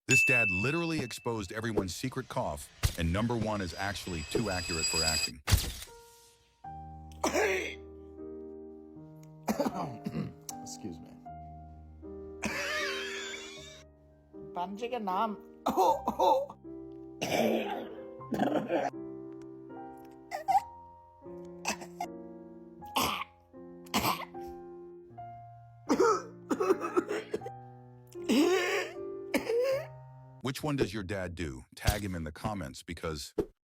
This dad literally exposed everyone's secret cough, and number one is actually too accurate for acting. Excuse me. 반지의 남. Which one does your dad do? Tag him in the comments because